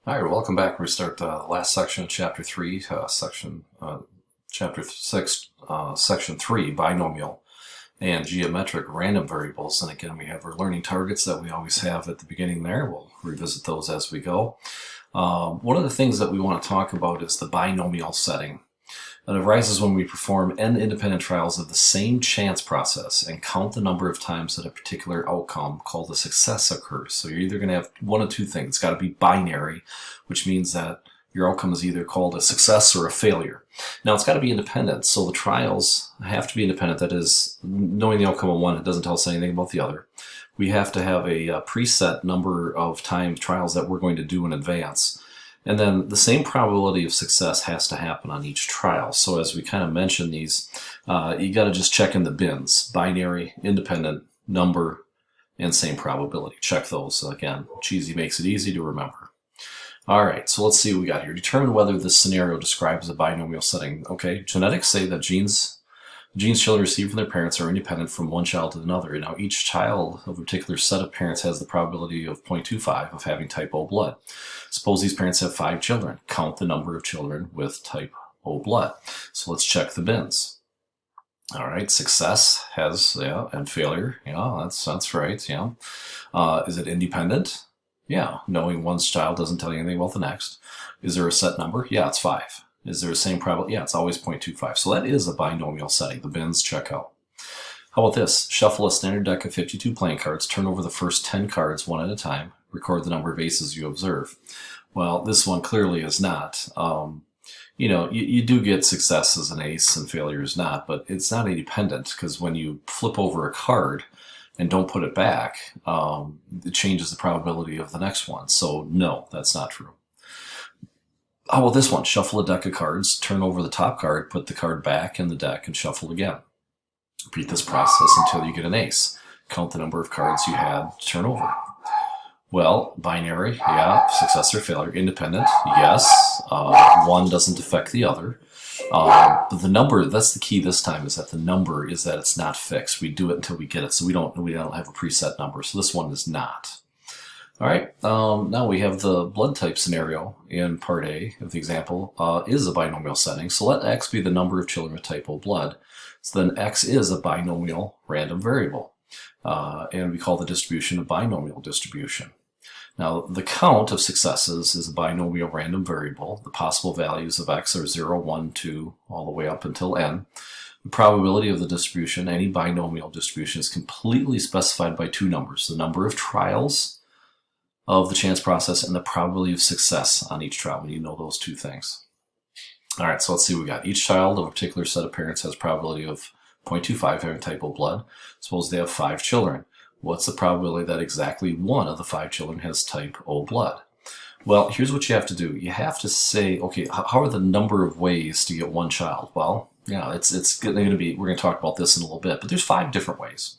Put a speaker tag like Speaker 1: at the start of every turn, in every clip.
Speaker 1: All right, welcome back. We start the last section of Chapter 3, Chapter 6, Section 3, Binomial and Geometric Random Variables. And again, we have our learning targets that we always have at the beginning there. We'll revisit those as we go. One of the things that we want to talk about is the binomial setting. It arises when we perform n independent trials of the same chance process and count the number of times that a particular outcome called a success occurs. So you're either going to have one of two things. It's got to be binary, which means that your outcome is either called a success or a failure. Now, it's got to be independent, so the trials have to be independent. That is, knowing the outcome of one, it doesn't tell us anything about the other. We have to have a preset number of time trials that we're going to do in advance. And then the same probability of success has to happen on each trial. So as we kind of mention these, you got to just check in the bins: binary, independent, number, and same probability. Check those. Again, cheesy makes it easy to remember. All right, so let's see what we got here. Determine whether this scenario describes a binomial setting. Okay, genetics say that genes children receive from their parents are independent from one child to another. Now, each child of a particular set of parents has the probability of 0.25 of having type O blood. Suppose these parents have 5 children. Count the number of children with type O blood. So let's check the bins. All right, success has, yeah, and failure. Yeah, that's right, yeah. Is it independent? Yeah, knowing one's child doesn't tell you anything about the next. Is there a set number? Yeah, it's 5. Is there the same probability? Yeah, it's always 0.25. So that is a binomial setting. The bins check out. How about this? Shuffle a standard deck of 52 playing cards. Turn over the first 10 cards one at a time. Record the number of aces you observe. Well, this one clearly is not. You do get success as an ace and failure is not, but it's not independent, because when you flip over a card and don't put it back, it changes the probability of the next one. So no, that's not true. How about this one? Shuffle a deck of cards, turn over the top card, put the card back in the deck, and shuffle again. Repeat this process until you get an ace. Count the number of cards you had to turn over. Well, binary, yeah. Success or failure. Independent, yes. One doesn't affect the other. But the number, that's the key this time, is that the number is that it's not fixed. We do it until we get it, so we don't have a preset number. So this one is not. All right, now we have the blood type scenario in part A of the example is a binomial setting. So let X be the number of children with type O blood. So then X is a binomial random variable. And we call the distribution a binomial distribution. Now, the count of successes is a binomial random variable. The possible values of X are 0, 1, 2, all the way up until n. The probability of the distribution, any binomial distribution, is completely specified by two numbers: the number of trials of the chance process and the probability of success on each trial. You know those two things. All right, so let's see what we got. Each child of a particular set of parents has a probability of 0.25 having type O blood. Suppose they have 5 children. What's the probability that exactly one of the 5 children has type O blood? Well, here's what you have to do. You have to say, okay, how are the number of ways to get one child? Well, yeah, it's going to be, we're going to talk about this in a little bit, but there's 5 different ways.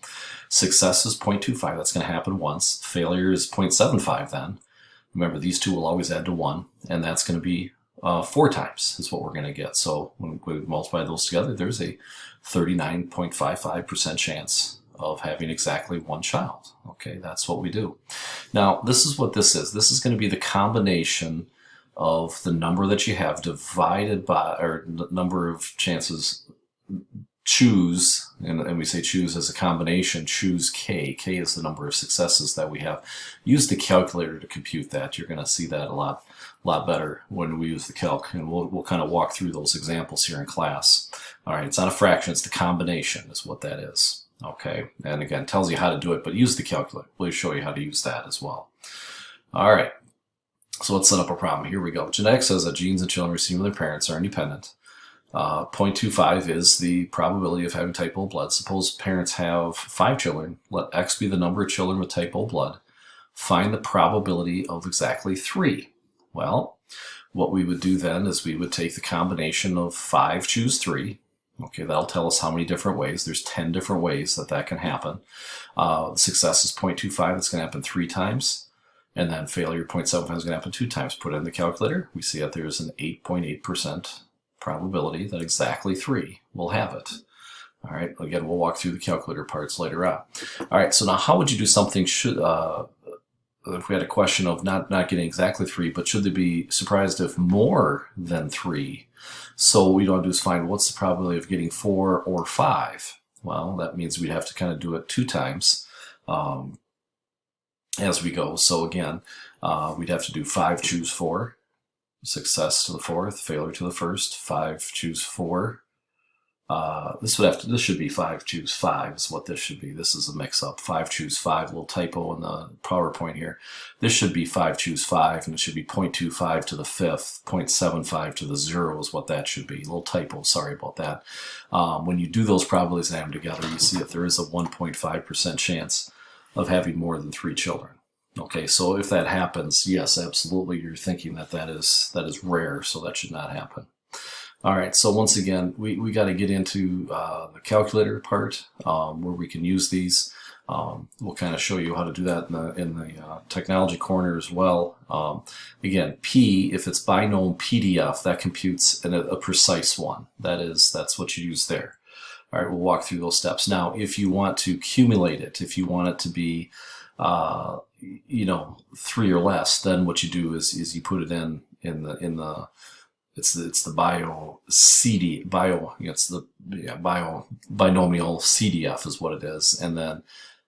Speaker 1: Success is 0.25, that's going to happen once. Failure is 0.75 then. Remember, these two will always add to 1, and that's going to be 4 times is what we're going to get. So when we multiply those together, there's a 39.55% chance of having exactly one child. Okay, that's what we do. Now, this is what this is. This is going to be the combination of the number that you have divided by, or the number of chances. Choose, and we say choose as a combination, choose K. K is the number of successes that we have. Use the calculator to compute that. You're going to see that a lot better when we use the calc, and we'll kind of walk through those examples here in class. All right, it's not a fraction, it's the combination is what that is. Okay, and again, tells you how to do it, but use the calculator. We'll show you how to use that as well. All right, so let's set up a problem. Here we go. Genetics says that genes and children received from their parents are independent. 0.25 is the probability of having type O blood. Suppose parents have 5 children. Let X be the number of children with type O blood. Find the probability of exactly 3. Well, what we would do then is we would take the combination of 5, choose 3. Okay, that'll tell us how many different ways. There's 10 different ways that can happen. Success is 0.25. It's going to happen 3 times. And then failure 0.75 is going to happen 2 times. Put it in the calculator. We see that there's an 8.8% probability that exactly 3 will have it. All right, again, we'll walk through the calculator parts later on. All right, so now how would you do something if we had a question of not getting exactly 3, but should they be surprised if more than 3? So what we want to do is find what's the probability of getting 4 or 5. Well, that means we'd have to kind of do it 2 times as we go. So again, we'd have to do 5 choose 4, success to the 4th, failure to the 1st, 5 choose 4. This should be 5 choose 5 is what this should be. This is a mix-up. 5 choose 5, little typo in the PowerPoint here. This should be 5 choose 5, and it should be 0.25 to the 5th, 0.75 to the 0 is what that should be. A little typo, sorry about that. When you do those probabilities and add them together, you see that there is a 1.5% chance of having more than 3 children. Okay, so if that happens, yes, absolutely, you're thinking that is rare, so that should not happen. All right, so once again, we got to get into the calculator part where we can use these. We'll kind of show you how to do that in the technology corner as well. Again, P, if it's binomial PDF, that computes a precise one. That's what you use there. All right, we'll walk through those steps. Now, if you want to accumulate it, if you want it to be 3 or less, then what you do is you put it in the it's the binomial CDF is what it is, and then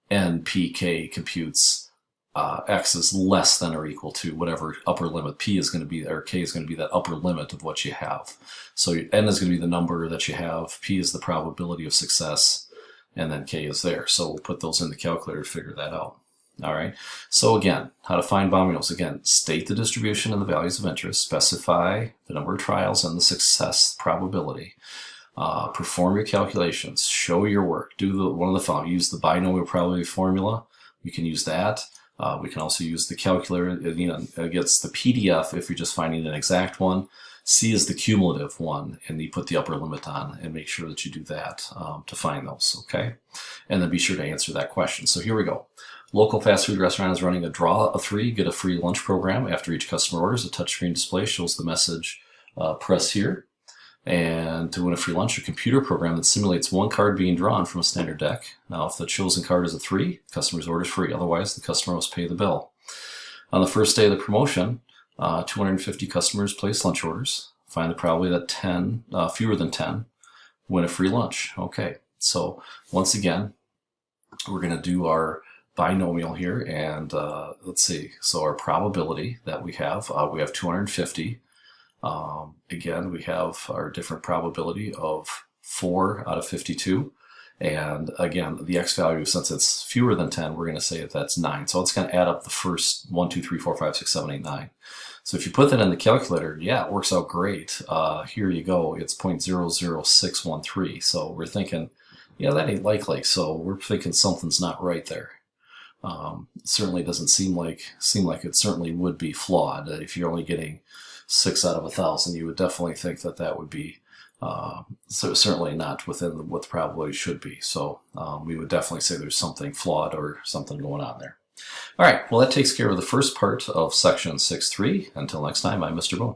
Speaker 1: NPK computes X is less than or equal to whatever upper limit P is going to be, or K is going to be that upper limit of what you have. So N is going to be the number that you have, P is the probability of success, and then K is there. So we'll put those in the calculator to figure that out. All right, so again, how to find binomials. Again, state the distribution and the values of interest, specify the number of trials and the success probability, perform your calculations, show your work, do one of the following. Use the binomial probability formula. We can use that. We can also use the calculator. It gets the PDF if you're just finding an exact one. C is the cumulative one, and you put the upper limit on and make sure that you do that to find those, okay? And then be sure to answer that question. So here we go. Local fast food restaurant is running a draw a 3, get a free lunch program. After each customer orders, a touchscreen display shows the message, press here. And to win a free lunch, a computer program that simulates one card being drawn from a standard deck. Now, if the chosen card is a 3, the customer's order is free. Otherwise, the customer must pay the bill. On the first day of the promotion, 250 customers place lunch orders. Find the probability that fewer than 10 win a free lunch. Okay, so once again, we're going to do our binomial here, and let's see. So our probability that we have 250. Again, we have our different probability of 4 out of 52. And again, the X value, since it's fewer than 10, we're going to say that that's 9. So it's going to add up the first 1, 2, 3, 4, 5, 6, 7, 8, 9. So if you put that in the calculator, yeah, it works out great. Here you go. It's 0.00613. So we're thinking, yeah, that ain't likely. So we're thinking something's not right there. Certainly doesn't seem like it certainly would be flawed. If you're only getting 6 out of 1,000, you would definitely think that would be certainly not within what the probability should be. So we would definitely say there's something flawed or something going on there. All right, well, that takes care of the first part of section 6.3. Until next time, I'm Mr. Boone.